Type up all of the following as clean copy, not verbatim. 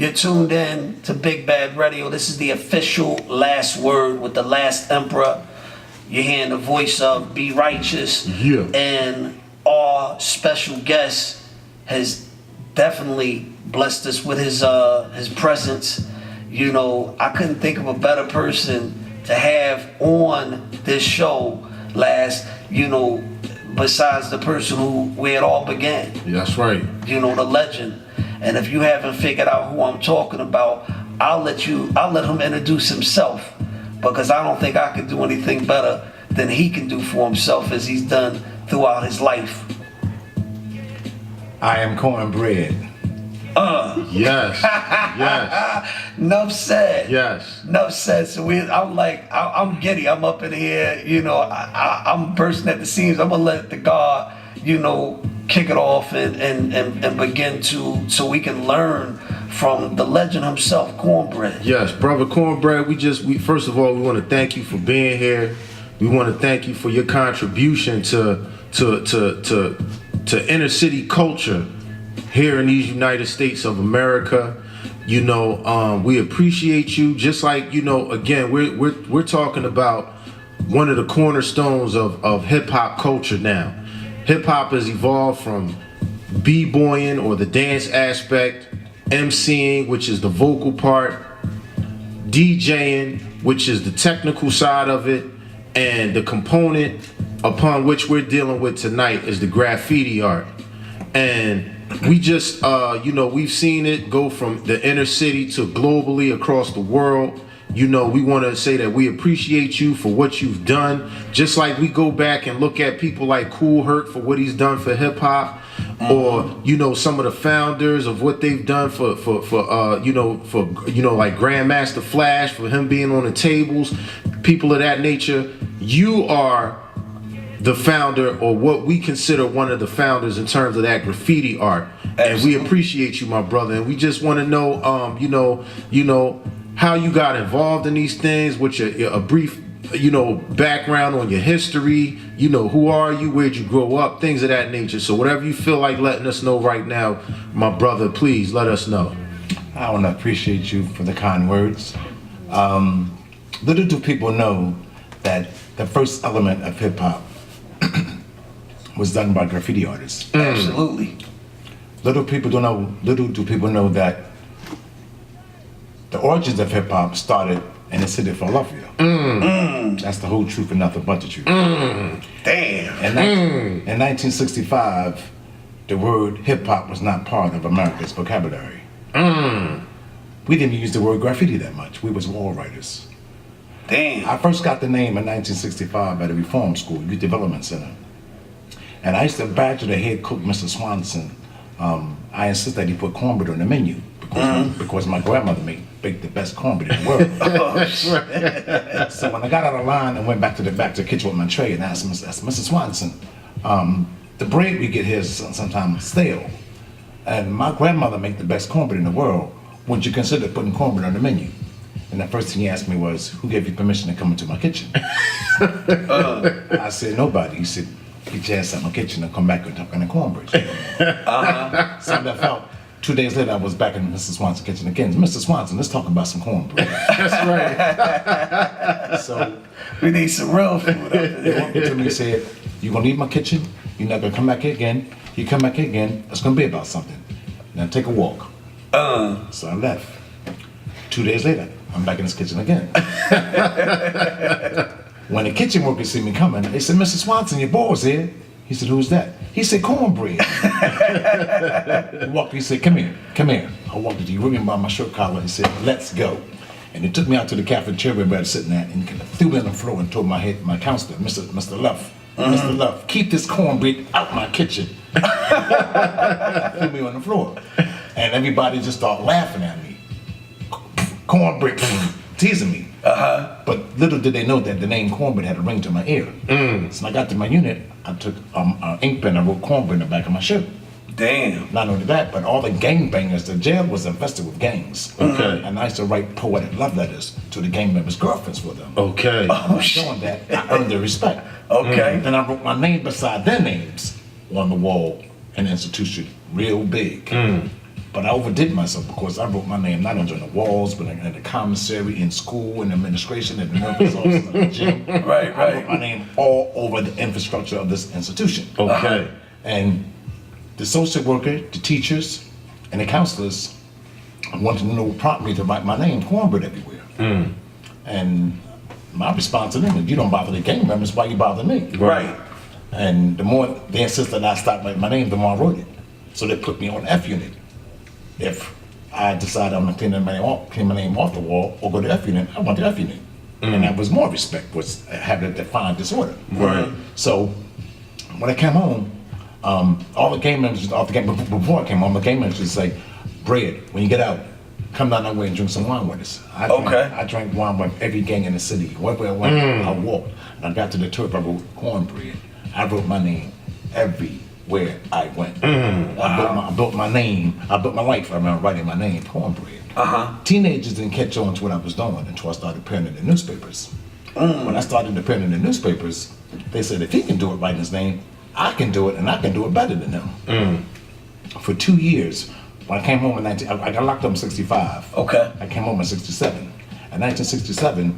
You're tuned in to Big Bad Radio. This is the official last word with the last emperor. You're hearing the voice of Be Righteous. Yeah. And our special guest has definitely blessed us with his presence. You know, I couldn't think of a better person to have on this show last, you know, besides the person where it all began. That's right. You know, the legend. And if you haven't figured out who I'm talking about, I'll let him introduce himself, because I don't think I could do anything better than he can do for himself as he's done throughout his life. I am Cornbread. Yes. Yes. Enough said. Yes. Enough said. So I'm giddy. I'm up in here. You know, I'm bursting at the seams. I'm gonna let the God, you know, kick it off and begin to, so we can learn from the legend himself, Cornbread. Yes, brother Cornbread. We first of all, we want to thank you for being here. We want to thank you for your contribution to inner city culture here in these United States of America. You know, we appreciate you. Just like, you know, again, we're talking about one of the cornerstones of hip hop culture now. Hip hop has evolved from b-boying, or the dance aspect, MCing, which is the vocal part, DJing, which is the technical side of it, and the component upon which we're dealing with tonight is the graffiti art. And we just, you know, we've seen it go from the inner city to globally across the world. You know, we want to say that we appreciate you for what you've done. Just like we go back and look at people like Kool Herc for what he's done for hip hop, or, you know, some of the founders of what they've done for like Grandmaster Flash, for him being on the tables, people of that nature. You are the founder, or what we consider one of the founders in terms of that graffiti art. Absolutely. And we appreciate you, my brother. And we just want to know, you know, how you got involved in these things, with a brief, you know, background on your history. You know, who are you, where'd you grow up, things of that nature. So whatever you feel like letting us know right now, my brother, please let us know. I want to appreciate you for the kind words. Little do people know that the first element of hip hop was done by graffiti artists. Absolutely. Little do people know that the origins of hip hop started in the city of Philadelphia. That's the whole truth and nothing but the truth. Damn. In 1965, the word hip hop was not part of America's vocabulary. We didn't use the word graffiti that much. We was wall writers. Damn. I first got the name in 1965 at a reform school, Youth Development Center. And I used to badger the head cook, Mr. Swanson. I insisted that he put cornbread on the menu because my grandmother baked the best cornbread in the world. So when I got out of line and went back to the kitchen with my tray and asked Mr. Swanson, the bread we get here is sometimes stale. And my grandmother made the best cornbread in the world. Would you consider putting cornbread on the menu? And the first thing he asked me was, who gave you permission to come into my kitchen? I said, nobody. He said, get your ass out my kitchen and come back and talk on the cornbread. So that felt. 2 days later, I was back in Mr. Swanson's kitchen again. Mr. Swanson, let's talk about some cornbread. That's right. So we need some real food. He walked to me and said, you're going to leave my kitchen. You're not going to come back here again. You come back here again, it's going to be about something. Now take a walk. So I left. 2 days later, I'm back in his kitchen again. When the kitchen workers see me coming, they said, Mr. Swanson, your boy's here. He said, who's that? He said, Cornbread. He walked, he said, come here. I walked to the ribbon by my shirt collar and said, let's go. And he took me out to the cafeteria where I was sitting at and threw me on the floor and told my counselor, Mr. Luff, Mr. Luff, keep this cornbread out my kitchen. Threw me on the floor. And everybody just started laughing at me. Cornbread, teasing me. But little did they know that the name Cornbread had a ring to my ear. So when I got to my unit, I took an ink pen and wrote Cornbread in the back of my shirt. Damn. Not only that, but all the gangbangers, the jail was infested with gangs. Okay. And I used to write poetic love letters to the gang members' girlfriends for them. Okay. By doing that, I earned their respect. Okay. Then I wrote my name beside their names on the wall in the institution, real big. But I overdid myself because I wrote my name not only on the walls, but in the commissary, in school, in administration, in the nurse's office, in the gym. Right, I wrote right. my name all over the infrastructure of this institution. Okay. And the social worker, the teachers, and the counselors wanted to know, prompt me to write my name, Cornbread, everywhere. And my response to them is, you don't bother the gang members, why you bother me? Right. And the more they insisted I stop writing my name, the more I wrote it. So they put me on F unit. If I decided I'm gonna clean my name off the wall or go to F unit, I went to F unit. And that was more respect, was having a defined disorder. Right. So when I came home, all the gang members, before I came home, the gang members would say, Bread, when you get out, come down that way and drink some wine with us. I drank wine with every gang in the city. Wherever I went, I walked. And I got to the turf, I wrote Cornbread. I wrote my name everywhere I went. I built my name, I built my life around writing my name, Cornbread. Teenagers didn't catch on to what I was doing until I started appearing in the newspapers. When I started appearing in the newspapers, they said, if he can do it writing his name, I can do it, and I can do it better than him. For 2 years, when I came home I got locked up in 65. Okay. I came home in 67. In 1967,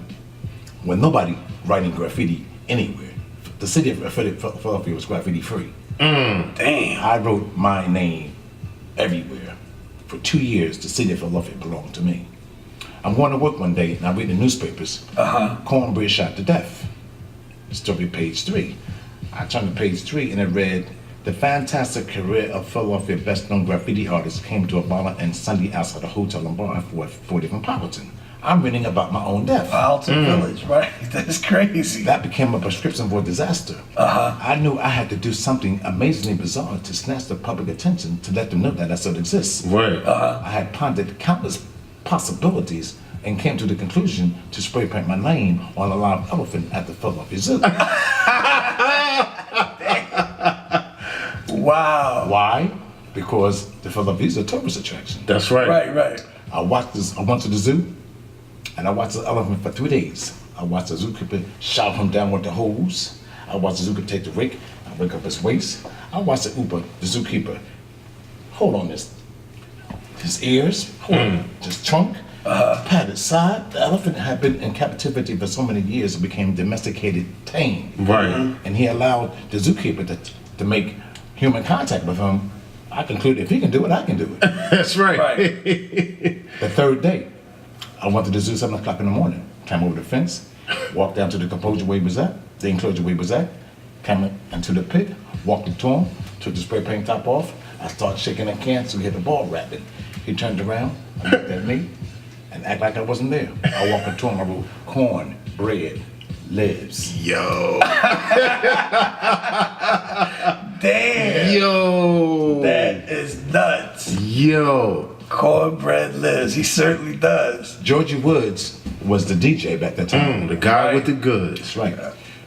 when nobody writing graffiti anywhere, the city of Philadelphia was graffiti free. Damn. I wrote my name everywhere. For 2 years, the city of Philadelphia belonged to me. I'm going to work one day, and I read the newspapers. Cornbread shot to death. Story page 3. I turned to page 3, and it read, the fantastic career of Philadelphia best-known graffiti artist came to a violent end Sunday outside a hotel and bar at 40th and Powelton. I'm reading about my own death. Alton Village, right? That's crazy. That became a prescription for disaster. I knew I had to do something amazingly bizarre to snatch the public attention to let them know that I still exist. Right. I had pondered countless possibilities and came to the conclusion to spray paint my name on a live elephant at the Philadelphia Zoo. Wow. Why? Because the Philadelphia Zoo is a tourist attraction. That's right. Right. I went to the zoo and I watched the elephant for 3 days. I watched the zookeeper shout him down with the hose. I watched the zookeeper take the rake and rake up his waist. I watched the zookeeper hold on his ears, hold on his trunk, pat his side. The elephant had been in captivity for so many years it became domesticated, tame. Right. And he allowed the zookeeper to make human contact with him. I concluded if he can do it, I can do it. That's right. Right. The third day, I went to the zoo 7 o'clock in the morning, came over the fence, walked down to the enclosure where he was at, came into the pit, walked up to him, took the spray paint top off. I started shaking a can so he hit the ball rapping. He turned around and looked at me and acted like I wasn't there. I walked up to him, I wrote, Cornbread lives. Yo. Damn. Yo. That is nuts. Yo. Cornbread lives. He certainly does. Georgie Woods was the DJ back that time. The guy Right. with the goods. That's right.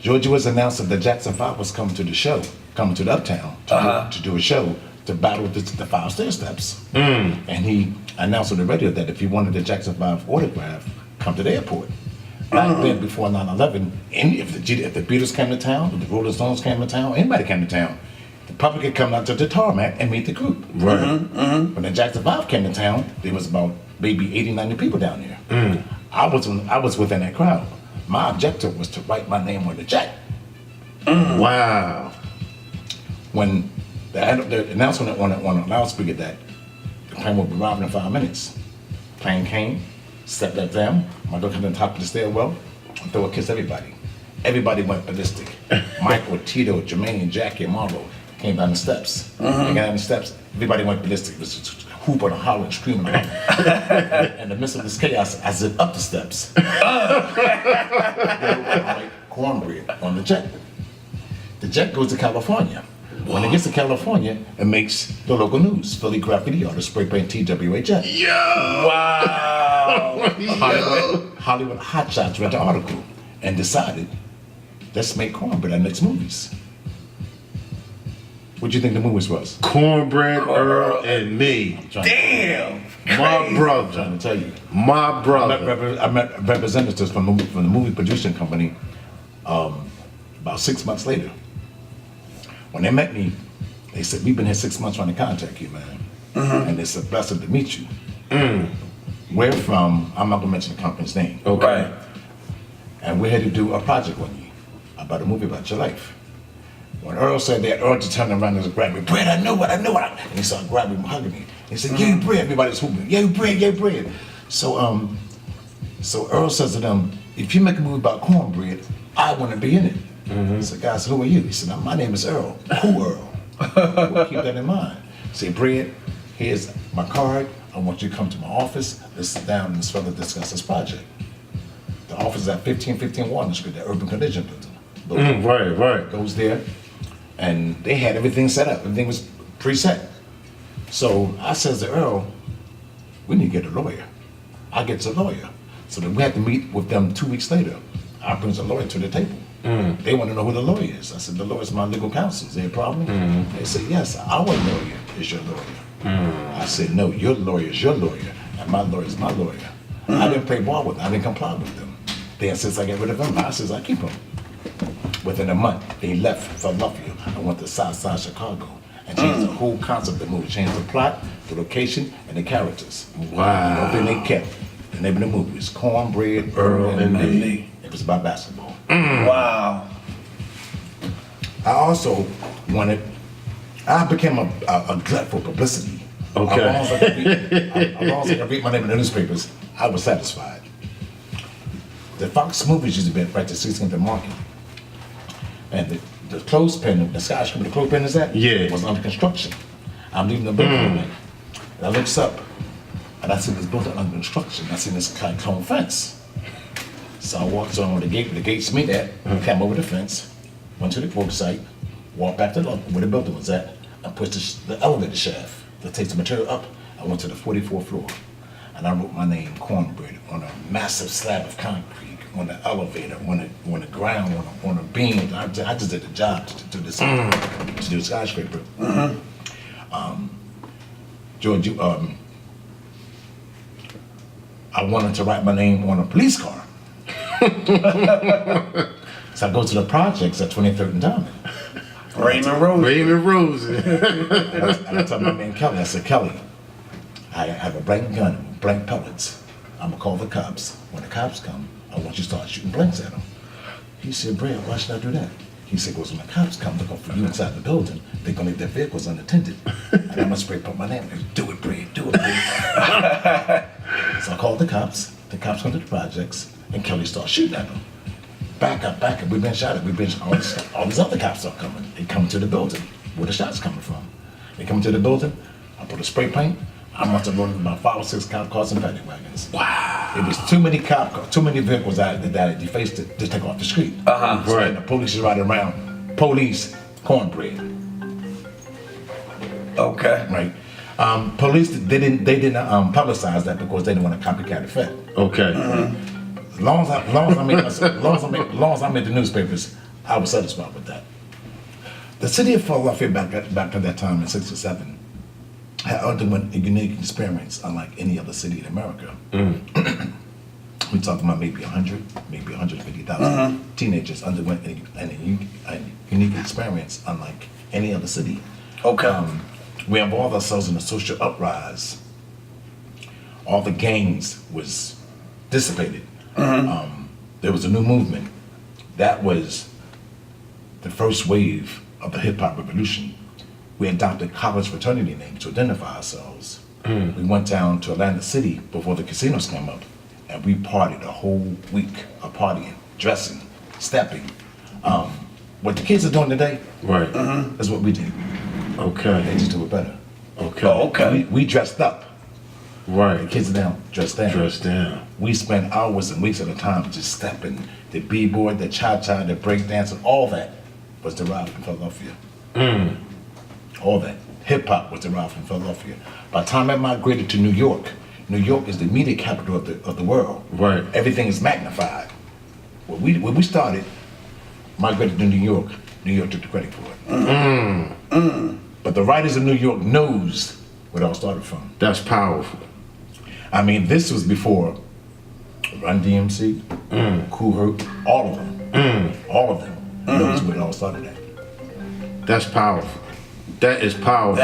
Georgie Woods announced that the Jackson 5 was coming to the show, coming to the Uptown to do a show to battle the 5 stair steps. And he announced on the radio that if he wanted the Jackson 5 autograph, come to the airport. Back then, before 9/11, if the Beatles came to town, if the Rolling Stones came to town, anybody came to town, the public could come out to the tarmac and meet the group. Right. When the Jackson 5 came to town, there was about maybe 80, 90 people down there. I was within that crowd. My objective was to write my name on the jack. Wow. When the announcement on the loudspeaker that the plane will be arriving in 5 minutes, plane came, stepped up down, my daughter to the top of the stairwell, and threw a kiss everybody. Everybody went ballistic. Michael, Tito, Jermaine, Jackie, and Marlo came down the steps. They got down the steps, everybody went ballistic. It was just hooping and hollering, screaming. In the midst of this chaos, I zipped up the steps. Cornbread on the jet. The jet goes to California. When it gets to California, it makes the local news. Philly graffiti artist spray paint TWA jet. Yo. Wow. Hollywood hotshots read the article and decided, let's make Cornbread our next movies. What do you think the movies was? Cornbread, Earl, and me. Damn. My I'm brother. trying to tell you. My brother. I met representatives from the movie producing company about 6 months later. When they met me, they said, we've been here 6 months trying to contact you, man. and it's a blessing to meet you. We're from, I'm not gonna mention the company's name. Okay. And we're here to do a project on you, about a movie about your life. When Earl said that, Earl just turned around and grabbed me, Brad, I know it. And he started grabbing me, hugging me. He said, yay, Brad, everybody's hooping, yay, Brad, yay, Brad. So Earl says to them, if you make a movie about cornbread, I want to be in it. I said, guys, who are you? He said, my name is Earl. Who Earl? Well, keep that in mind. Say, Brad, here's my card. I want you to come to my office. Let's sit down and let's further discuss this project. The office is at 1515 Walnut Street, the Urban Collision building. Right. Goes there, and they had everything set up. Everything was preset. So I says to Earl, we need to get a lawyer. I get a lawyer. So then we had to meet with them 2 weeks later. I brings a lawyer to the table. They want to know who the lawyer is. I said, the lawyer is my legal counsel. Is there a problem? They said, yes, our lawyer is your lawyer. I said, no, your lawyer is your lawyer, and my lawyer is my lawyer. I didn't play ball with them. I didn't comply with them. They insist I get rid of them. I says, I keep them. Within a month, they left Philadelphia and went to Southside Chicago and changed the whole concept of the movie. Changed the plot, the location, and the characters. Wow. The only thing they kept, the name of the movie was Cornbread, Earl and Lee. It was about basketball. Wow. I also wanted, I became a glut for publicity. Okay. As long as I could read my name in the newspapers, I was satisfied. The Fox movies used to be right to 16th and Market. And the clothespin, the skyscraper the clothespin is at, Yeah. was under construction. I'm leaving the building and I looks up and I see this building under construction. I see this kind of clone fence. So I walked on where the gates meet at, came over the fence, went to the work site, walked back to where the building was at, and pushed the elevator shaft that takes the material up. I went to the 44th floor, and I wrote my name, Cornbread, on a massive slab of concrete, on the elevator, on the ground, on a beam. I just did the job to do this, to do the skyscraper. George, I wanted to write my name on a police car. So I go to the projects at 23rd and Diamond. Raymond Rose. And I tell my man Kelly, I said, Kelly, I have a blank gun, blank pellets. I'm gonna call the cops. When the cops come, I want you to start shooting blanks at them. He said, Brad, why should I do that? He said, because when the cops come looking for you inside the building, they're gonna leave their vehicles unattended. And I'm gonna spray put my name. Do it, Brad, do it, Brad. So I called the cops come to the projects, and Kelly starts shooting at them. Back up, we've been shot at, all these other cops are coming. They come to the building, where the shots coming from. They come to the building, I put a spray paint, I must have run about 5 or 6 cop cars and paddy wagons. Wow. It was too many cop cars, too many vehicles that defaced it to take off the street. So Right. the police is riding around, police, cornbread. Okay. Right. Police, they didn't publicize that because they didn't want a copycat effect. Okay. As long as I made the newspapers, I was satisfied with that. The city of Philadelphia back at that time in '67 had underwent a unique experience unlike any other city in America. We're talking about maybe 100, maybe 150,000 teenagers underwent a unique experience unlike any other city. Okay. We involved ourselves in a social uprise. All the gangs was dissipated. There was a new movement. That was the first wave of the hip hop revolution. We adopted college fraternity names to identify ourselves. We went down to Atlantic City before the casinos came up, and we partied a whole week of partying, dressing, stepping. What the kids are doing today, Right. is what we did. Okay. They just do it better. Okay. Oh, okay. We dressed up. The Right. kids down, dressed down. Dressed down. We spent hours and weeks at a time just stepping. The b-boy, the cha-cha, the breakdancing, all that was derived from Philadelphia. All that. Hip-hop was derived from Philadelphia. By the time I migrated to New York is the media capital of the world. Right. Everything is magnified. When we started, migrated to New York took the credit for it. But the writers of New York knows where it all started from. That's powerful. I mean, this was before Run DMC, Cool Herc, all of them knows where it all started at. That's powerful. That is powerful.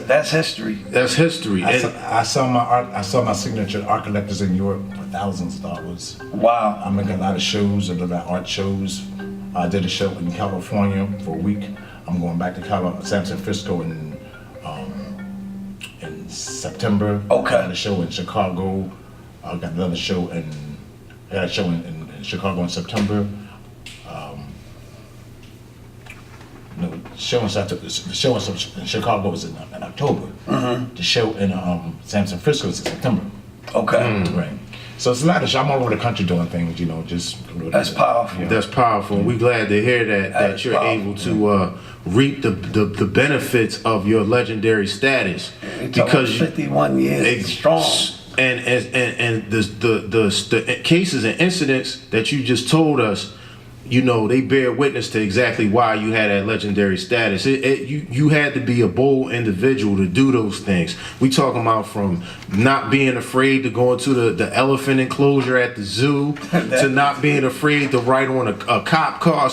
That's history. That's history. I saw my art. I saw my signature at art collectors in Europe for thousands of dollars. Wow. I make a lot of shows, a lot of art shows. I did a show in California for a week. I'm going back to San Francisco in September. Okay. I got a show in Chicago. I got another show in Chicago in September. No, the show in Chicago was in October. Mm-hmm. The show in San Francisco is in September. Okay. Right. So it's a lot of show. I'm all over the country doing things, just. That's powerful. Yeah. That's powerful. We're glad to hear that That's you're powerful. able to reap the benefits of your legendary status, because 51 years strong. And the cases and incidents that you just told us, they bear witness to exactly why you had that legendary status. You had to be a bold individual to do those things. We talking about from not being afraid to go into the elephant enclosure at the zoo to not being afraid to ride on a cop car,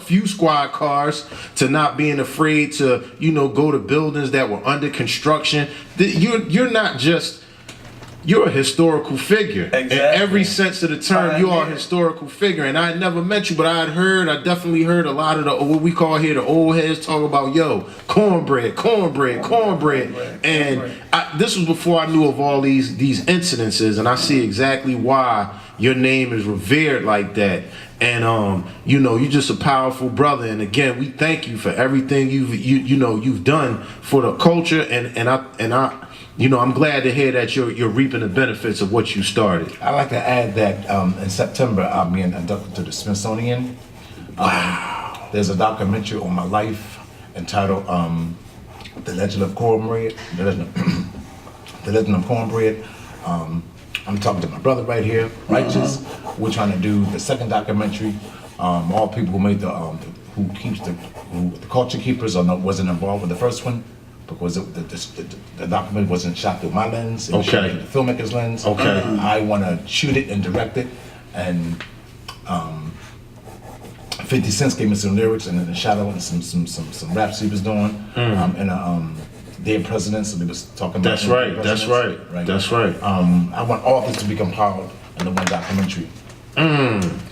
few squad cars, to not being afraid to go to buildings that were under construction. You're not just. You're a historical figure. Exactly. In every sense of the term, you are a historical figure. And I had never met you, but I definitely heard a lot of what we call here the old heads talk about, cornbread. And this was before I knew of all these incidences, and I see exactly why your name is revered like that. And you're just a powerful brother. And again, we thank you for everything you've done for the culture. And I'm glad to hear that you're reaping the benefits of what you started. I'd like to add that in September I'll be inducted to the Smithsonian. Wow. There's a documentary on my life entitled "The Legend of Cornbread." The Legend of Cornbread. I'm talking to my brother right here, Righteous. We're trying to do the second documentary. All people who made the culture keepers wasn't involved with the first one, because the document wasn't shot through my lens. It was shot through the filmmaker's lens. Okay. I want to shoot it and direct it, and 50 Cent gave me some lyrics and then a shadow and some raps he was doing. And Dead Presidents, so they was talking about. That's right. That's right. That's right. I want all this to be compiled in the one documentary.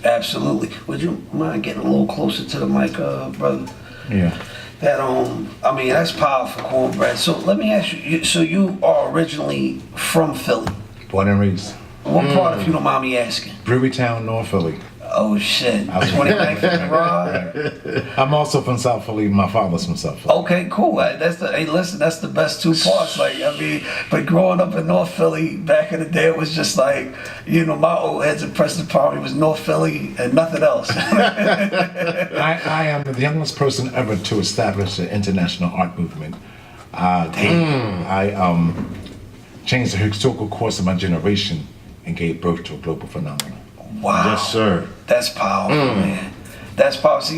Absolutely. Would you mind getting a little closer to the mic, brother? Yeah. That's powerful, Cornbread. So let me ask you, so you are originally from Philly. Born and raised. What part, if you don't mind me asking? Brewerytown, North Philly. Oh shit. 29th and Rod. I'm also from South Philly. My father's from South Philly. Okay, cool. That's the best two parts. But growing up in North Philly back in the day, it was just like, my old head's impressive probably was North Philly and nothing else. I am the youngest person ever to establish an international art movement. I changed the historical course of my generation and gave birth to a global phenomenon. Wow. Yes, sir. That's powerful, man. That's powerful.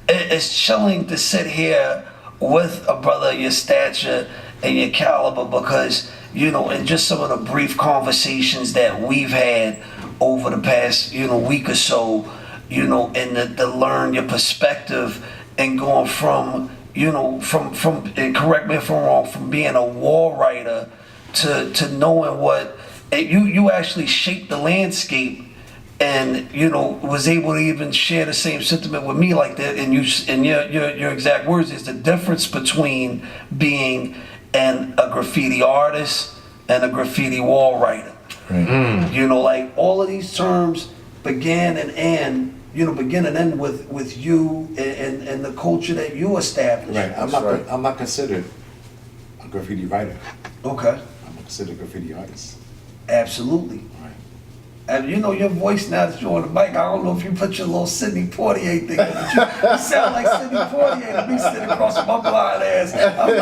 It's chilling to sit here with a brother of your stature and your caliber, because, in just some of the brief conversations that we've had over the past, week or so, and to learn your perspective and going from, and correct me if I'm wrong, from being a war writer to knowing what, you actually shaped the landscape, and was able to even share the same sentiment with me like that. And your exact words is the difference between being a graffiti artist and a graffiti wall writer. Right. All of these terms begin and end with you and the culture that you established. Right. I'm not considered a graffiti writer. Okay. I'm considered a graffiti artist. Absolutely. Right. And your voice now that you're on the mic, I don't know if you put your little Sidney Poitier thing in, but you sound like Sidney Poitier to me sitting across my blind ass. I'm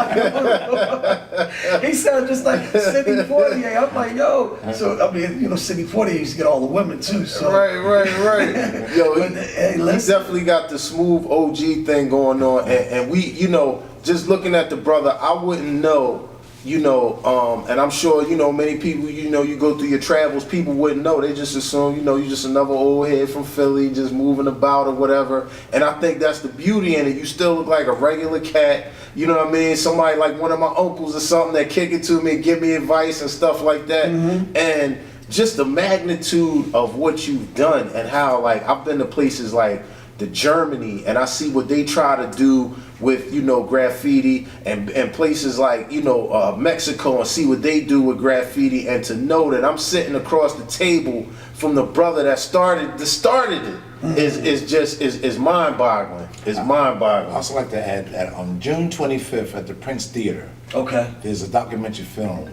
like, he sounds just like Sidney Poitier. I'm like, yo. So, Sidney Poitier used to get all the women too. So. Right. Yo, But, hey, he listen. definitely got the smooth OG thing going on. And we, just looking at the brother, I wouldn't know and I'm sure, many people, you go through your travels, people wouldn't know. They just assume, you just another old head from Philly, just moving about or whatever. And I think that's the beauty in it. You still look like a regular cat. You know what I mean? Somebody like one of my uncles or something that kick it to me, give me advice and stuff like that. And just the magnitude of what you've done and how, like, I've been to places like the Germany and I see what they try to do with, graffiti and places like, Mexico, and see what they do with graffiti, and to know that I'm sitting across the table from the brother that started it is mind-boggling. It's mind-boggling. I also like to add that on June 25th at the Prince Theater, there's a documentary film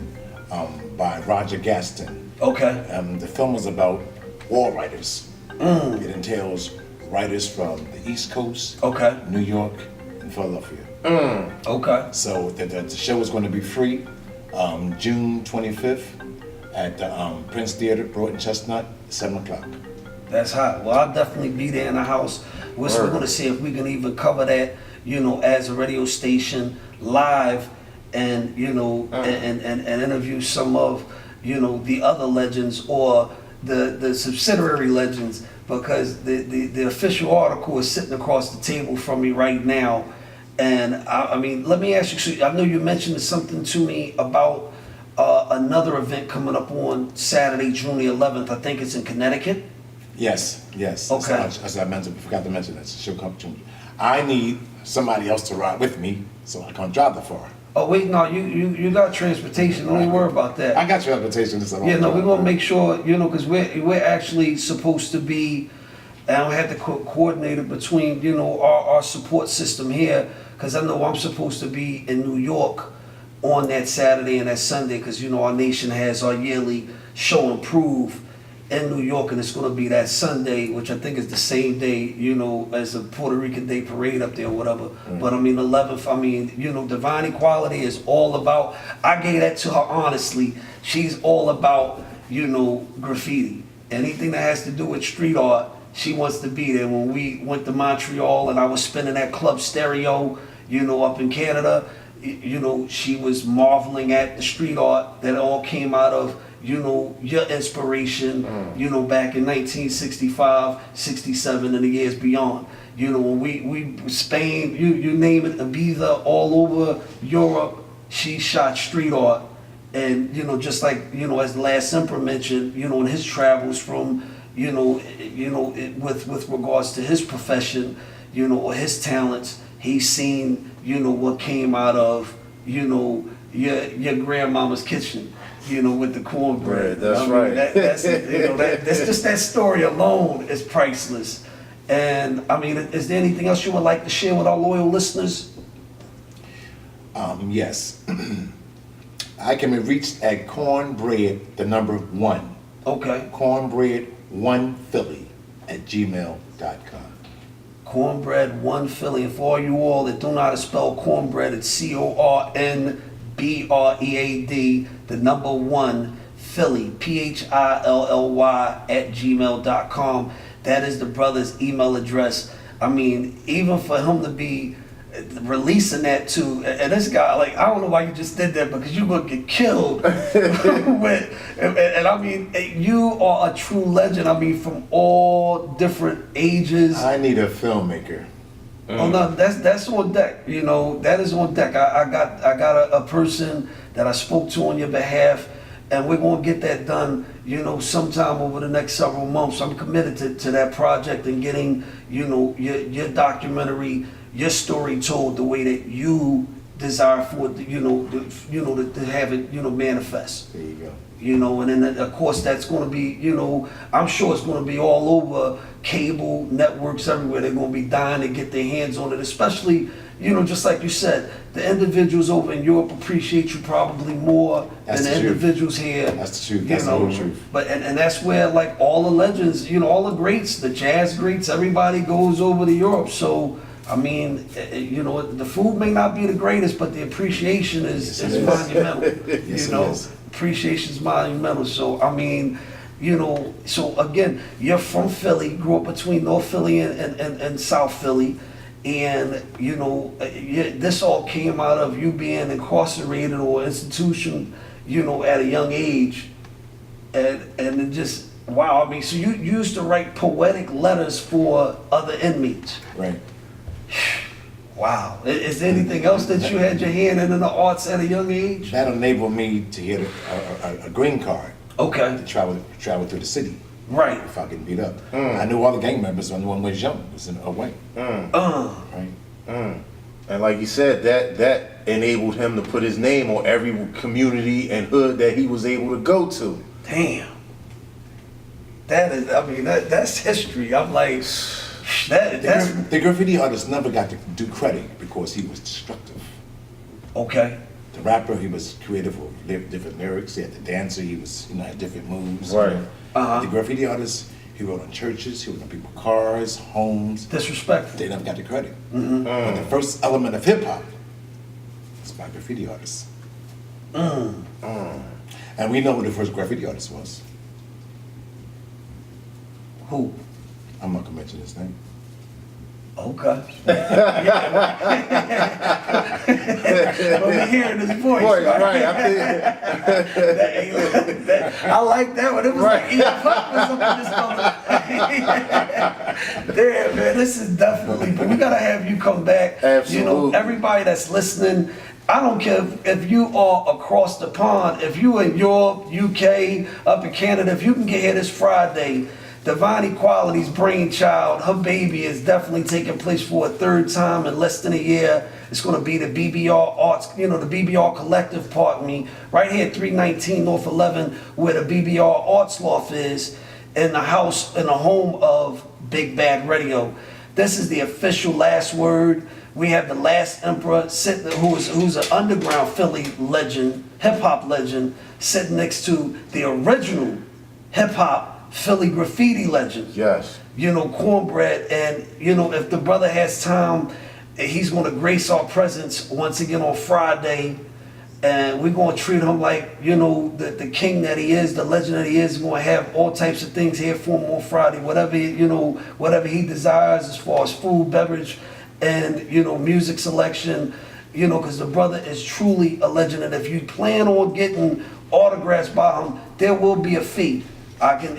by Roger Gaston. The film is about war writers. It entails writers from the East Coast, New York, and Philadelphia. So the show is going to be free June 25th at the Prince Theater, Broughton Chestnut, 7 o'clock. That's hot. Well, I'll definitely be there in the house. We're going to see if we can even cover that, as a radio station live, and and interview some of the other legends or the subsidiary legends, because the official article is sitting across the table from me right now. And I mean, let me ask you, so I know you mentioned something to me about another event coming up on Saturday, June the 11th. I think it's in Connecticut. Yes. Okay. As I forgot to mention that. She'll come to me. I need somebody else to ride with me so I can't drive the far. Oh wait, no, you got transportation. Don't even worry about that. I got transportation. Yeah, no, we're gonna make sure, because we're actually supposed to be, and I have to coordinate it between, our support system here, because I know I'm supposed to be in New York on that Saturday and that Sunday, because our nation has our yearly show and prove in New York, and it's going to be that Sunday, which I think is the same day, as the Puerto Rican Day Parade up there or whatever. But I mean, 11th, Divine Equality is all about, I gave that to her honestly, she's all about, graffiti. Anything that has to do with street art, she wants to be there. When we went to Montreal and I was spinning that club stereo, up in Canada, she was marveling at the street art that all came out of, your inspiration, back in 1965, 67, and the years beyond. When we Spain, you name it, Ibiza, all over Europe, she shot street art. And, just like, as the last Emperor mentioned, in his travels from, with regards to his profession, or his talents, he's seen, what came out of, your grandmama's kitchen. With the cornbread. That's right. That's just that story alone is priceless. And I mean, is there anything else you would like to share with our loyal listeners? Yes. I can be reached at Cornbread, the number 1. Cornbread1Philly at gmail.com. Cornbread1Philly. And for all you all that don't know how to spell cornbread, it's CORNBREAD, the number 1, Philly, PHILLY at gmail.com. That is the brother's email address. I mean, even for him to be releasing that to, and this guy, like, I don't know why you just did that, because you're gonna get killed. and I mean, you are a true legend. I mean, from all different ages. I need a filmmaker. Oh no, that's on deck. That is on deck. I got a person that I spoke to on your behalf, and we're gonna get that done. Sometime over the next several months. I'm committed to that project and getting your documentary, your story told the way that you desire for it, to have it manifest. There you go. And then of course that's going to be, I'm sure it's going to be all over cable networks everywhere. They're going to be dying to get their hands on it, especially, just like you said, the individuals over in Europe appreciate you probably more than the individuals here. That's the truth. That's the whole truth. But and that's where, like, all the legends, all the greats, the jazz greats, everybody goes over to Europe. So I mean, the food may not be the greatest, but the appreciation is monumental. Yes, appreciation's monumental. So I mean, so again, you're from Philly, grew up between North Philly and South Philly, And this all came out of you being incarcerated or institution, at a young age, and it just wow. I mean, so you used to write poetic letters for other inmates. Right. Wow. Is there anything else that you had your hand in the arts at a young age? That enabled me to get a green card Okay. to travel through the city Right. without getting beat up. I knew all the gang members. The only one was young, was away. Right. And like you said, that enabled him to put his name on every community and hood that he was able to go to. Damn. That is, I mean, that's history. I'm like, that's The graffiti artist never got to do credit because he was destructive. okay. The rapper, he was creative with different lyrics. He had the dancer, he was, had different moves. Right. Uh-huh. The graffiti artist, he wrote on churches, he wrote on people's cars, homes. Disrespectful. They never got the credit. But the first element of hip hop is by graffiti artists. And we know who the first graffiti artist was. Who? I'm not gonna mention his name. Okay. But we're hearing his voice. Right. I like that one. It was Right. like Ian Puck was up in this mother. Damn, man, this is definitely. But we gotta have you come back. Absolutely. Everybody that's listening. I don't care if you are across the pond, if you in Europe, UK, up in Canada, if you can get here this Friday. Divine Equality's brainchild, her baby is definitely taking place for a third time in less than a year. It's going to be the BBR Arts, the BBR Collective, pardon me, right here at 319 North 11, where the BBR Arts Loft is, in the home of Big Bad Radio. This is the official last word. We have the last emperor sitting, who's an underground Philly legend, hip hop legend, sitting next to the original hip hop Philly graffiti legend. Yes. Cornbread, and if the brother has time, he's gonna grace our presence once again on Friday, and we're gonna treat him like the king that he is, the legend that he is. We're gonna have all types of things here for him on Friday, whatever he desires as far as food, beverage, and music selection. Because the brother is truly a legend, and if you plan on getting autographs by him, there will be a fee. I can,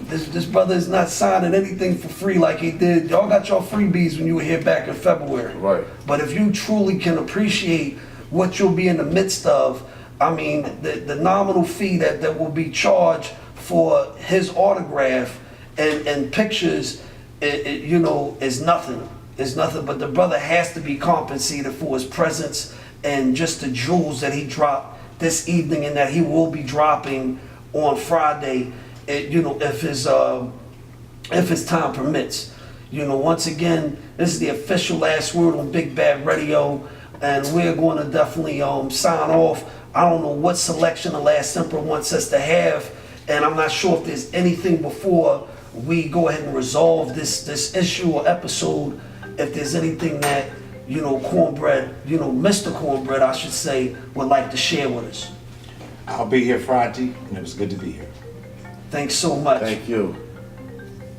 this brother is not signing anything for free like he did. Y'all got your freebies when you were here back in February. Right. But if you truly can appreciate what you'll be in the midst of, I mean, the nominal fee that will be charged for his autograph and pictures, is nothing. It's nothing, but the brother has to be compensated for his presence and just the jewels that he dropped this evening and that he will be dropping on Friday. If his time permits. Once again, this is the official last word on Big Bad Radio, and we're going to definitely sign off. I don't know what selection the Last Emperor wants us to have, and I'm not sure if there's anything before we go ahead and resolve this issue or episode. If there's anything that Cornbread, Mr. Cornbread, I should say, would like to share with us. I'll be here Friday, and it was good to be here. Thanks so much. Thank you.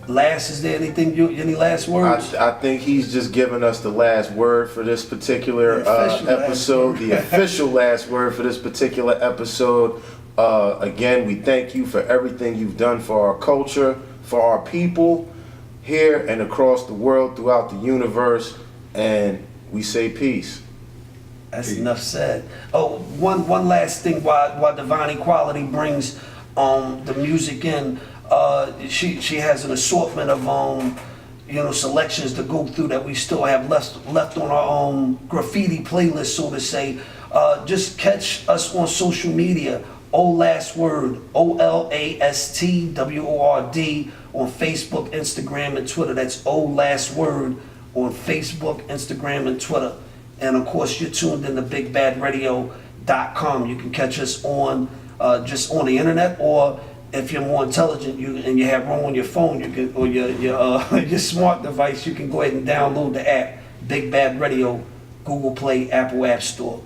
Is there any last words? I think he's just giving us the last word for this particular episode, the official last word for this particular episode. Again, we thank you for everything you've done for our culture, for our people here and across the world, throughout the universe, and we say peace. That's enough said. Oh, one last thing while Divine Equality brings the music in. She has an assortment of selections to go through that we still have left on our graffiti playlist, so to say. Just catch us on social media. Last Word, OLASTWORD on Facebook, Instagram, and Twitter. That's Last Word on Facebook, Instagram, and Twitter. And of course, you're tuned in to BigBadRadio.com. You can catch us on just on the internet, or if you're more intelligent and you have room on your phone, you can, or your smart device, you can go ahead and download the app Big Bad Radio, Google Play, Apple App Store.